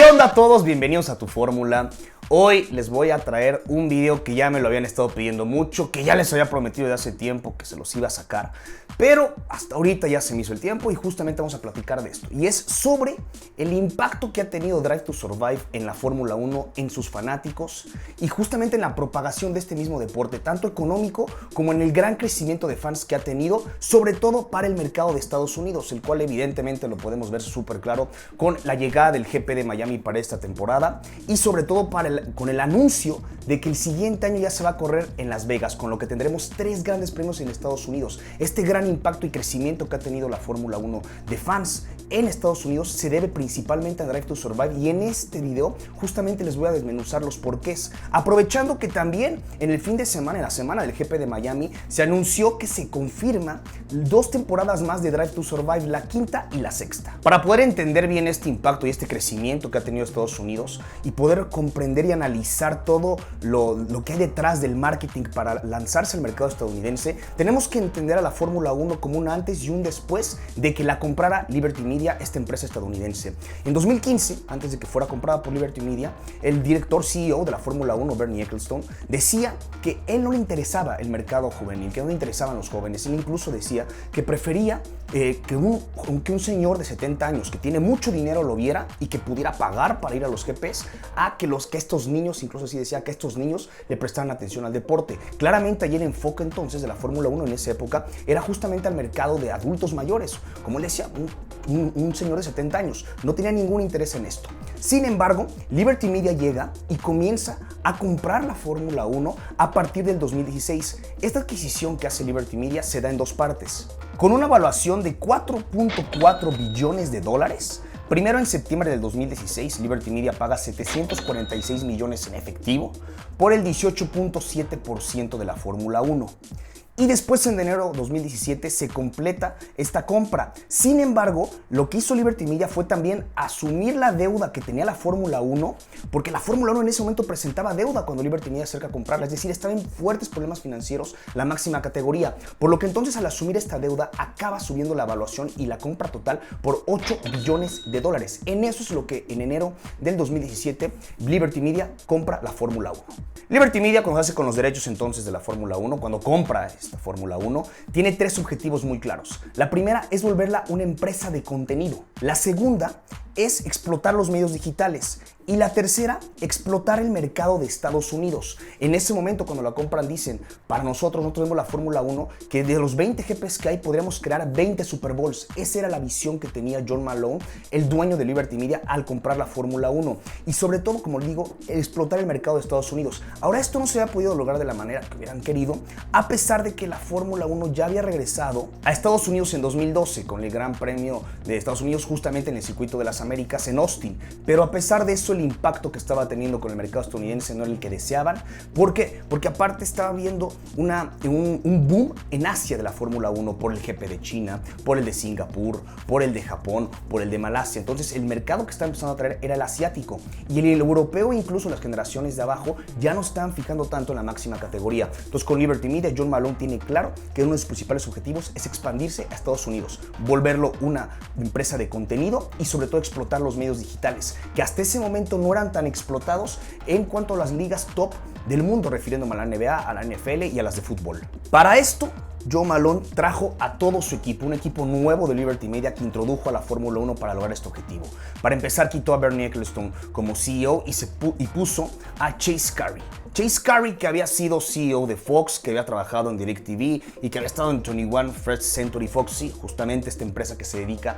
¿Qué onda a todos? Bienvenidos a Tu Fórmula. Hoy les voy a traer un video que ya me lo habían estado pidiendo mucho, que ya les había prometido desde hace tiempo que se los iba a sacar, pero hasta ahorita ya se me hizo el tiempo y justamente vamos a platicar de esto. Y es sobre el impacto que ha tenido Drive to Survive en la Fórmula 1, en sus fanáticos y justamente en la propagación de este mismo deporte, tanto económico como en el gran crecimiento de fans que ha tenido, sobre todo para el mercado de Estados Unidos, el cual evidentemente lo podemos ver súper claro con la llegada del GP de Miami para esta temporada y sobre todo con el anuncio de que el siguiente año ya se va a correr en Las Vegas, con lo que tendremos 3 grandes premios en Estados Unidos. Este gran impacto y crecimiento que ha tenido la Fórmula 1 de fans en Estados Unidos se debe principalmente a Drive to Survive, y en este video justamente les voy a desmenuzar los porqués, aprovechando que también en el fin de semana, en la semana del GP de Miami, se anunció que se confirma 2 temporadas más de Drive to Survive, la quinta y la sexta. Para poder entender bien este impacto y este crecimiento que ha tenido Estados Unidos y poder comprender y analizar todo lo que hay detrás del marketing para lanzarse al mercado estadounidense, tenemos que entender a la Fórmula 1 como un antes y un después de que la comprara Liberty Media, esta empresa estadounidense. En 2015, antes de que fuera comprada por Liberty Media, el director CEO de la Fórmula 1, Bernie Ecclestone, decía que él no le interesaba el mercado juvenil, que no le interesaban los jóvenes. Él incluso decía que prefería que un señor de 70 años que tiene mucho dinero lo viera y que pudiera pagar para ir a los GPs, a que estos niños, incluso así decía, que estos niños le prestaran atención al deporte. Claramente allí el enfoque entonces de la Fórmula 1 en esa época era justamente al mercado de adultos mayores. Como él decía, un señor de 70 años no tenía ningún interés en esto. Sin embargo, Liberty Media llega y comienza a comprar la Fórmula 1 a partir del 2016. Esta adquisición que hace Liberty Media se da en 2 partes. Con una evaluación de $4.4 billones. Primero, en septiembre del 2016, Liberty Media paga 746 millones en efectivo por el 18.7% de la Fórmula 1. Y después, en enero de 2017, se completa esta compra. Sin embargo, lo que hizo Liberty Media fue también asumir la deuda que tenía la Fórmula 1, porque la Fórmula 1 en ese momento presentaba deuda cuando Liberty Media se acerca a comprarla, es decir, estaba en fuertes problemas financieros la máxima categoría, por lo que entonces al asumir esta deuda acaba subiendo la evaluación y la compra total por $8 billones. En eso es lo que en enero del 2017 Liberty Media compra la Fórmula 1. Liberty Media, cuando se hace con los derechos entonces de la Fórmula 1, cuando compra esta Fórmula 1, tiene 3 objetivos muy claros. La primera es volverla una empresa de contenido. La segunda es explotar los medios digitales. Y la tercera, explotar el mercado de Estados Unidos. En ese momento, cuando la compran, dicen, para nosotros vemos la Fórmula 1, que de los 20 GPs que hay, podríamos crear 20 Super Bowls. Esa era la visión que tenía John Malone, el dueño de Liberty Media, al comprar la Fórmula 1. Y sobre todo, como les digo, explotar el mercado de Estados Unidos. Ahora, esto no se había podido lograr de la manera que hubieran querido, a pesar de que la Fórmula 1 ya había regresado a Estados Unidos en 2012, con el Gran Premio de Estados Unidos, justamente en el Circuito de las Américas en Austin. Pero a pesar de eso, el impacto que estaba teniendo con el mercado estadounidense no era el que deseaban. ¿Por qué? Porque aparte estaba viendo un boom en Asia de la Fórmula 1 por el GP de China, por el de Singapur, por el de Japón, por el de Malasia. Entonces el mercado que estaba empezando a traer era el asiático, y el europeo, incluso las generaciones de abajo, ya no estaban fijando tanto en la máxima categoría. Entonces con Liberty Media, John Malone tiene claro que uno de sus principales objetivos es expandirse a Estados Unidos, volverlo una empresa de contenido y sobre todo explotar los medios digitales, que hasta ese momento no eran tan explotados en cuanto a las ligas top del mundo, refiriéndome a la NBA, a la NFL y a las de fútbol. Para esto, Joe Malone trajo a todo su equipo, un equipo nuevo de Liberty Media que introdujo a la Fórmula 1 para lograr este objetivo. Para empezar, quitó a Bernie Ecclestone como CEO y puso a Chase Carey. Chase Carey, que había sido CEO de Fox, que había trabajado en DirecTV y que había estado en 21 First Century Fox, sí, justamente esta empresa que se dedica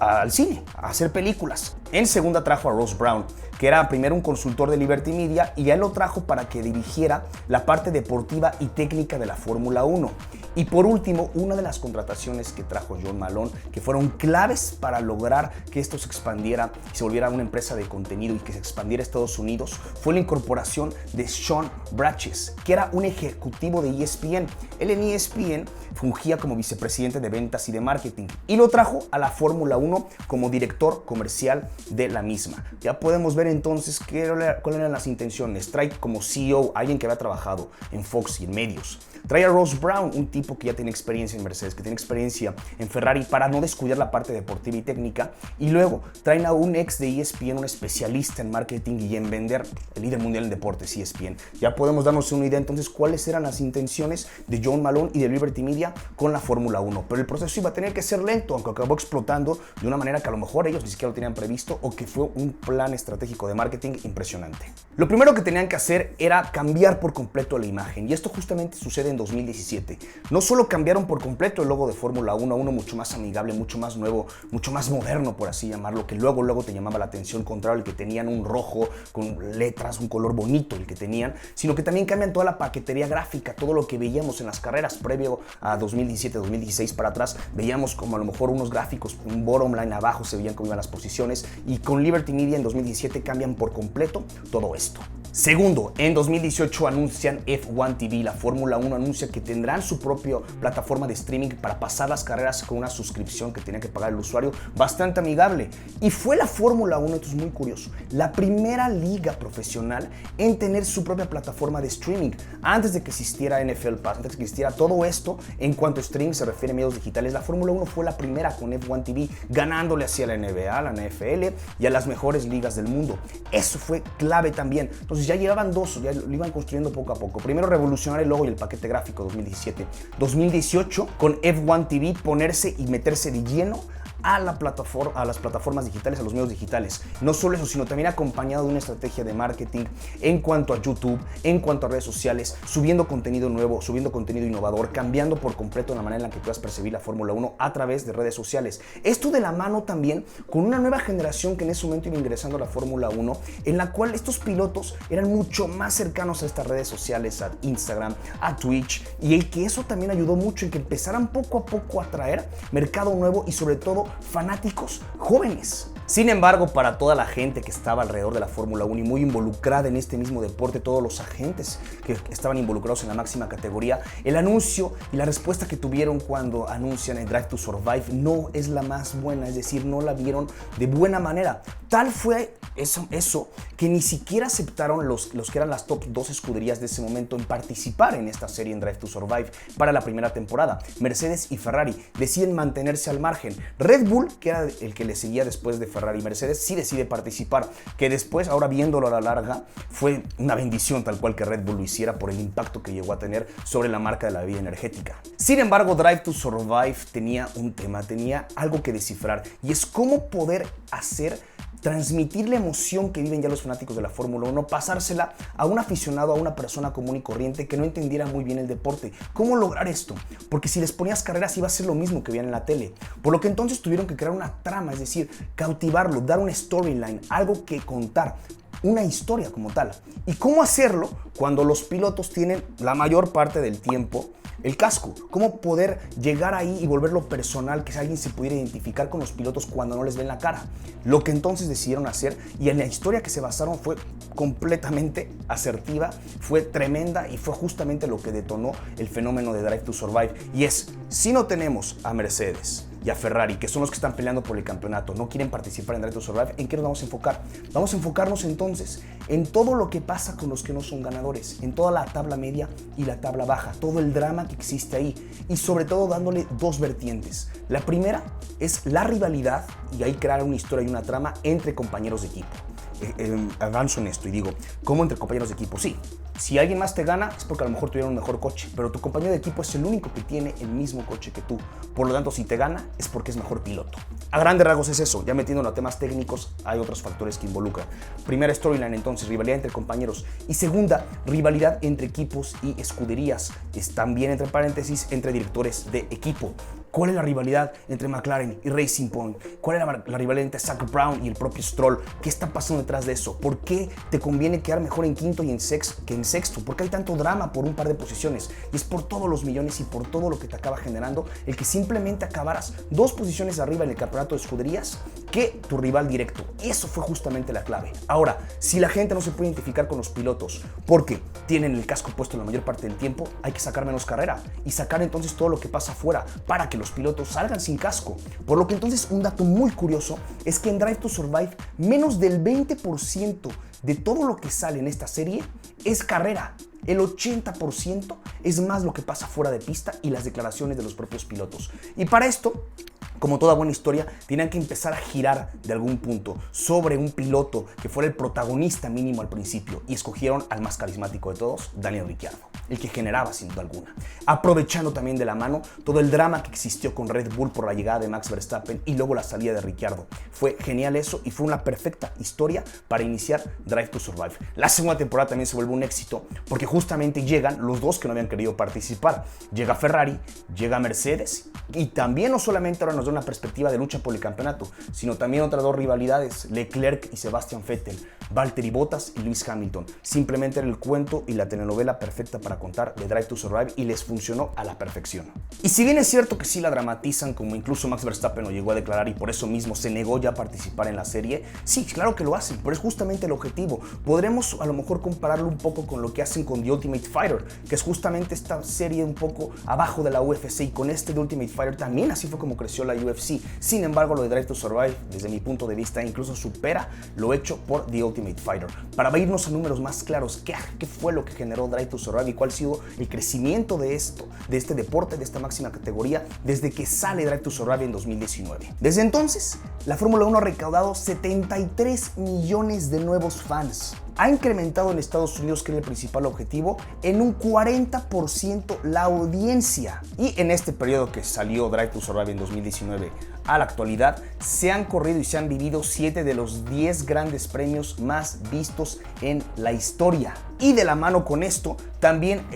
al cine, a hacer películas. En segunda trajo a Ross Brown, que era primero un consultor de Liberty Media, y él lo trajo para que dirigiera la parte deportiva y técnica de la Fórmula 1. Y por último, una de las contrataciones que trajo John Malone, que fueron claves para lograr que esto se expandiera y se volviera una empresa de contenido y que se expandiera a Estados Unidos, fue la incorporación de Sean Bratches, que era un ejecutivo de ESPN. Él en ESPN fungía como vicepresidente de ventas y de marketing, y lo trajo a la Fórmula 1 como director comercial de la misma. Ya podemos ver entonces cuáles eran las intenciones. Trae como CEO alguien que había trabajado en Fox y en medios. Trae a Ross Brown, un tipo que ya tiene experiencia en Mercedes, que tiene experiencia en Ferrari, para no descuidar la parte deportiva y técnica. Y luego traen a un ex de ESPN, un especialista en marketing y en vender, el líder mundial en deportes, ESPN. Ya podemos darnos una idea entonces cuáles eran las intenciones de John Malone y de Liberty Media con la Fórmula 1. Pero el proceso iba a tener que ser lento, aunque acabó explotando de una manera que a lo mejor ellos ni siquiera lo tenían previsto, o que fue un plan estratégico de marketing impresionante. Lo primero que tenían que hacer era cambiar por completo la imagen, y esto justamente sucede en 2017. No solo cambiaron por completo el logo de Fórmula 1 a uno mucho más amigable, mucho más nuevo, mucho más moderno, por así llamarlo, que luego te llamaba la atención, contrario al que tenían un rojo con letras, un color bonito el que tenían, sino que también cambian toda la paquetería gráfica, todo lo que veíamos en las carreras previo a 2017, 2016 para atrás, veíamos como a lo mejor unos gráficos, un bottom line abajo, se veían cómo iban las posiciones, y con Liberty Media en 2017 cambian por completo todo esto. Segundo, en 2018 anuncian F1 TV, la Fórmula 1 anuncia que tendrán su propia plataforma de streaming para pasar las carreras con una suscripción que tenía que pagar el usuario, bastante amigable. Y fue la Fórmula 1, esto es muy curioso, la primera liga profesional en tener su propia plataforma de streaming. Antes de que existiera NFL Pass, antes de que existiera todo esto, en cuanto a streaming se refiere a medios digitales, la Fórmula 1 fue la primera con F1 TV, ganándole hacia la NBA, la NFL y a las mejores ligas del mundo. Eso fue clave también. Entonces ya llevaban dos, ya lo iban construyendo poco a poco. Primero revolucionar el logo y el paquete gráfico 2017. 2018 con F1 TV ponerse y meterse de lleno a las plataformas digitales, a los medios digitales. No solo eso, sino también acompañado de una estrategia de marketing en cuanto a YouTube, en cuanto a redes sociales, subiendo contenido nuevo, subiendo contenido innovador, cambiando por completo la manera en la que puedas percibir la Fórmula 1 a través de redes sociales. Esto de la mano también con una nueva generación que en ese momento iba ingresando a la Fórmula 1, en la cual estos pilotos eran mucho más cercanos a estas redes sociales, a Instagram, a Twitch, y el que eso también ayudó mucho en que empezaran poco a poco a atraer mercado nuevo y sobre todo fanáticos jóvenes. Sin embargo, para toda la gente que estaba alrededor de la Fórmula 1 y muy involucrada en este mismo deporte, todos los agentes que estaban involucrados en la máxima categoría, el anuncio y la respuesta que tuvieron cuando anuncian el Drive to Survive no es la más buena, es decir, no la vieron de buena manera. Tal fue eso que ni siquiera aceptaron los que eran las top 2 escuderías de ese momento en participar en esta serie en Drive to Survive para la primera temporada. Mercedes y Ferrari deciden mantenerse al margen. Red Bull, que era el que le seguía después de Ferrari y Mercedes, sí decide participar, que después, ahora viéndolo a la larga, fue una bendición tal cual que Red Bull lo hiciera por el impacto que llegó a tener sobre la marca de la bebida energética. Sin embargo, Drive to Survive tenía un tema, tenía algo que descifrar, y es cómo poder transmitir la emoción que viven ya los fanáticos de la Fórmula 1, pasársela a un aficionado, a una persona común y corriente que no entendiera muy bien el deporte. ¿Cómo lograr esto? Porque si les ponías carreras iba a ser lo mismo que veían en la tele. Por lo que entonces tuvieron que crear una trama, es decir, cautivarlo, dar un storyline, algo que contar, una historia como tal. ¿Y cómo hacerlo cuando los pilotos tienen la mayor parte del tiempo el casco? ¿Cómo poder llegar ahí y volverlo personal, que alguien se pudiera identificar con los pilotos cuando no les ven la cara? Lo que entonces decidieron hacer, y en la historia que se basaron, fue completamente asertiva, fue tremenda, y fue justamente lo que detonó el fenómeno de Drive to Survive. Y es, si no tenemos a Mercedes y a Ferrari, que son los que están peleando por el campeonato, no quieren participar en Drive to Survive, ¿en qué nos vamos a enfocar? Vamos a enfocarnos entonces en todo lo que pasa con los que no son ganadores, en toda la tabla media y la tabla baja, todo el drama que existe ahí, y sobre todo dándole dos vertientes. La primera es la rivalidad, y ahí crear una historia y una trama entre compañeros de equipo. Avanzo en esto y digo, ¿cómo entre compañeros de equipo? Sí, si alguien más te gana es porque a lo mejor tuvieron un mejor coche, pero tu compañero de equipo es el único que tiene el mismo coche que tú. Por lo tanto, si te gana es porque es mejor piloto. A grandes rasgos es eso. Ya metiéndolo a temas técnicos, hay otros factores que involucran. Primera storyline, entonces, rivalidad entre compañeros. Y segunda, rivalidad entre equipos y escuderías. Es también, entre paréntesis, entre directores de equipo. ¿Cuál es la rivalidad entre McLaren y Racing Point? ¿Cuál es la rivalidad entre Zak Brown y el propio Stroll? ¿Qué está pasando detrás de eso? ¿Por qué te conviene quedar mejor en quinto y en sexto? ¿Por qué hay tanto drama por un par de posiciones? Y es por todos los millones y por todo lo que te acaba generando el que simplemente acabaras 2 posiciones arriba en el campeonato de escuderías que tu rival directo. Eso fue justamente la clave. Ahora, si la gente no se puede identificar con los pilotos porque tienen el casco puesto la mayor parte del tiempo, hay que sacar menos carrera y sacar entonces todo lo que pasa afuera para que que los pilotos salgan sin casco. Por lo que entonces un dato muy curioso es que en Drive to Survive menos del 20% de todo lo que sale en esta serie es carrera. El 80% es más lo que pasa fuera de pista y las declaraciones de los propios pilotos. Y para esto, como toda buena historia, tenían que empezar a girar de algún punto sobre un piloto que fuera el protagonista mínimo al principio, y escogieron al más carismático de todos, Daniel Ricciardo, el que generaba sin duda alguna, aprovechando también de la mano todo el drama que existió con Red Bull por la llegada de Max Verstappen y luego la salida de Ricciardo. Fue genial eso y fue una perfecta historia para iniciar Drive to Survive. La segunda temporada también se vuelve un éxito porque justamente llegan los dos que no habían querido participar. Llega Ferrari, llega Mercedes, y también no solamente ahora nos da una perspectiva de lucha por el campeonato, sino también otras dos rivalidades, Leclerc y Sebastian Vettel, Valtteri Bottas y Lewis Hamilton. Simplemente era el cuento y la telenovela perfecta para contar de Drive to Survive y les funcionó a la perfección. Y si bien es cierto que sí la dramatizan, como incluso Max Verstappen lo llegó a declarar y por eso mismo se negó ya a participar en la serie, sí, claro que lo hacen, pero es justamente el objetivo. Podremos a lo mejor compararlo un poco con lo que hacen con The Ultimate Fighter, que es justamente esta serie un poco abajo de la UFC, y con este The Ultimate Fighter también así fue como creció la UFC. Sin embargo, lo de Drive to Survive, desde mi punto de vista, incluso supera lo hecho por The Ultimate Fighter. Para irnos a números más claros, ¿qué fue lo que generó Drive to Survive y cuál ha sido el crecimiento de este deporte, de esta máxima categoría, desde que sale Drive to Survive en 2019? Desde entonces, la Fórmula 1 ha recaudado 73 millones de nuevos fans. Ha incrementado en Estados Unidos, que era el principal objetivo, en un 40% la audiencia. Y en este periodo que salió Drive to Survive en 2019 a la actualidad, se han corrido y se han vivido 7 de los 10 grandes premios más vistos en la historia. Y de la mano con esto, también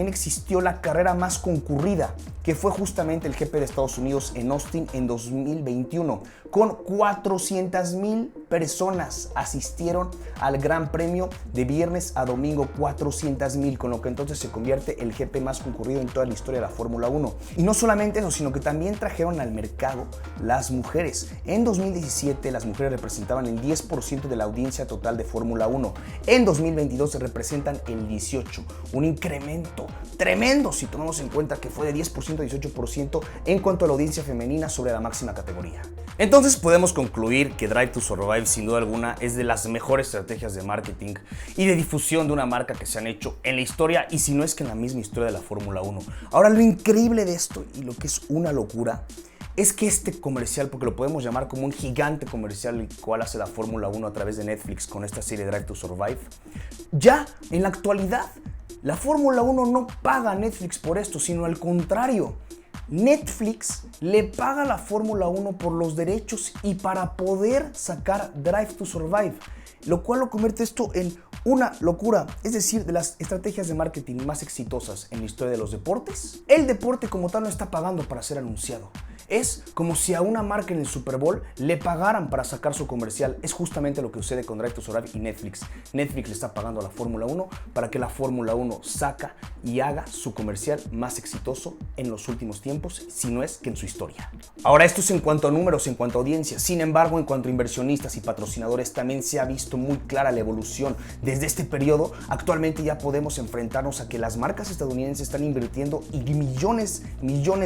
existió la carrera más concurrida, que fue justamente el GP de Estados Unidos en Austin en 2021. Con 400,000 personas asistieron al Gran Premio de viernes a domingo, 400,000, con lo que entonces se convierte el GP más concurrido en toda la historia de la Fórmula 1. Y no solamente eso, sino que también trajeron al mercado las mujeres. En 2017 las mujeres representaban el 10% de la audiencia total de Fórmula 1. En 2022 se representan el 18%, un incremento tremendo si tomamos en cuenta que fue de 10% a 18% en cuanto a la audiencia femenina sobre la máxima categoría. Entonces podemos concluir que Drive to Survive sin duda alguna es de las mejores estrategias de marketing y de difusión de una marca que se han hecho en la historia, y si no es que en la misma historia de la Fórmula 1. Ahora, lo increíble de esto y lo que es una locura es que este comercial, porque lo podemos llamar como un gigante comercial el cual hace la Fórmula 1 a través de Netflix con esta serie Drive to Survive, ya en la actualidad la Fórmula 1 no paga a Netflix por esto, sino al contrario. Netflix le paga a la Fórmula 1 por los derechos y para poder sacar Drive to Survive, lo cual lo convierte esto en una locura. Es decir, de las estrategias de marketing más exitosas en la historia de los deportes, el deporte como tal no está pagando para ser anunciado. Es como si a una marca en el Super Bowl le pagaran para sacar su comercial. Es justamente lo que sucede con Drive to Survive y Netflix. Netflix le está pagando a la Fórmula 1 para que la Fórmula 1 saca y haga su comercial más exitoso en los últimos tiempos, si no es que en su historia. Ahora, esto es en cuanto a números, en cuanto a audiencia. Sin embargo, en cuanto a inversionistas y patrocinadores, también se ha visto muy clara la evolución. Desde este periodo, actualmente ya podemos enfrentarnos a que las marcas estadounidenses están invirtiendo millones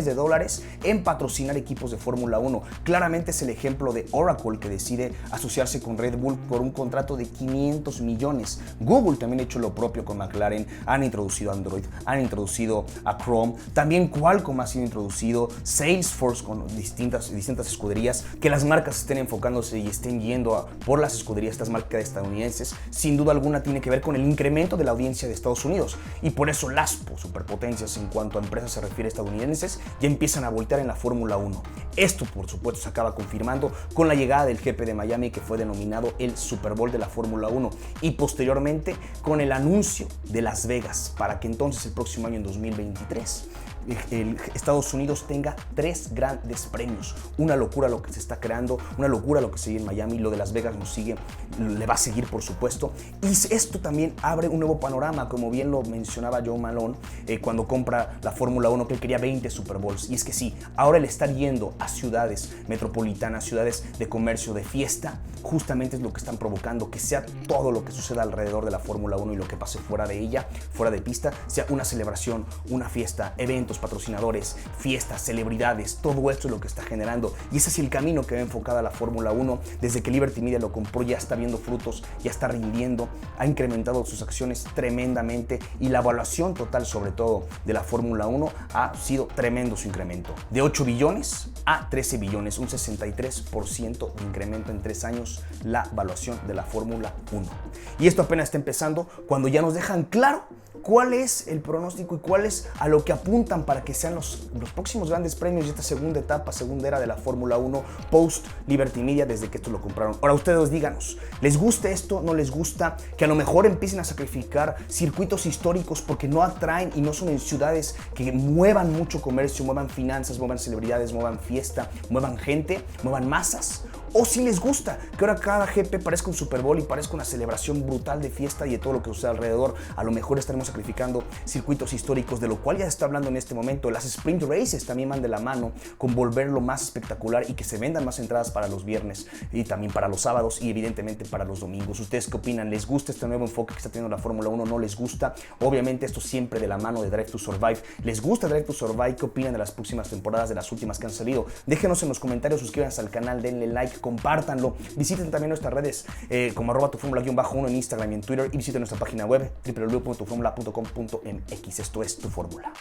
de dólares en patrocinar equipos de Fórmula 1. Claramente es el ejemplo de Oracle, que decide asociarse con Red Bull por un contrato de 500 millones. Google también ha hecho lo propio con McLaren, han introducido Android, han introducido a Chrome, también Qualcomm ha sido introducido, Salesforce con distintas escuderías. Que las marcas estén enfocándose y estén yendo por las escuderías, estas marcas estadounidenses, sin duda alguna tiene que ver con el incremento de la audiencia de Estados Unidos, y por eso las superpotencias en cuanto a empresas se refiere estadounidenses ya empiezan a voltear en la Fórmula 1. Esto, por supuesto, se acaba confirmando con la llegada del GP de Miami, que fue denominado el Super Bowl de la Fórmula 1, y posteriormente con el anuncio de Las Vegas, para que entonces el próximo año, en 2023, Estados Unidos tenga 3 grandes premios. Una locura lo que se está creando, una locura lo que sigue en Miami. Lo de Las Vegas le va a seguir, por supuesto, y esto también abre un nuevo panorama, como bien lo mencionaba Joe Malone cuando compra la Fórmula 1, que él quería 20 Super Bowls. Y es que sí, ahora el estar yendo a ciudades metropolitanas, ciudades de comercio, de fiesta, justamente es lo que están provocando, que sea todo lo que suceda alrededor de la Fórmula 1 y lo que pase fuera de ella, fuera de pista, sea una celebración, una fiesta, eventos, patrocinadores, fiestas, celebridades, todo esto es lo que está generando. Y ese es el camino que va enfocada la Fórmula 1. Desde que Liberty Media lo compró ya está viendo frutos, ya está rindiendo, ha incrementado sus acciones tremendamente y la evaluación total sobre todo de la Fórmula 1 ha sido tremendo su incremento. De 8 billones a 13 billones, un 63% de incremento en 3 años la evaluación de la Fórmula 1. Y esto apenas está empezando cuando ya nos dejan claro cuál es el pronóstico y cuál es a lo que apuntan para que sean los próximos grandes premios de esta segunda etapa, segunda era de la Fórmula 1 post Liberty Media desde que esto lo compraron. Ahora ustedes díganos, ¿les gusta esto? ¿No les gusta? Que a lo mejor empiecen a sacrificar circuitos históricos porque no atraen y no son en ciudades que muevan mucho comercio, muevan finanzas, muevan celebridades, muevan fiesta, muevan gente, muevan masas. O si les gusta que ahora cada GP parezca un Super Bowl y parezca una celebración brutal de fiesta y de todo lo que sucede alrededor. A lo mejor estaremos sacrificando circuitos históricos, de lo cual ya se está hablando en este momento. Las sprint races también van de la mano con volverlo más espectacular y que se vendan más entradas para los viernes y también para los sábados y evidentemente para los domingos. ¿Ustedes qué opinan? ¿Les gusta este nuevo enfoque que está teniendo la Fórmula 1? ¿No les gusta? Obviamente esto siempre de la mano de Drive to Survive. ¿Les gusta Drive to Survive? ¿Qué opinan de las próximas temporadas, de las últimas que han salido? Déjenos en los comentarios, suscríbanse al canal, denle like, compártanlo, visiten también nuestras redes como @tuformula_1 en Instagram y en Twitter y visiten nuestra página web www.tuformula.com.mx. Esto es Tu Fórmula.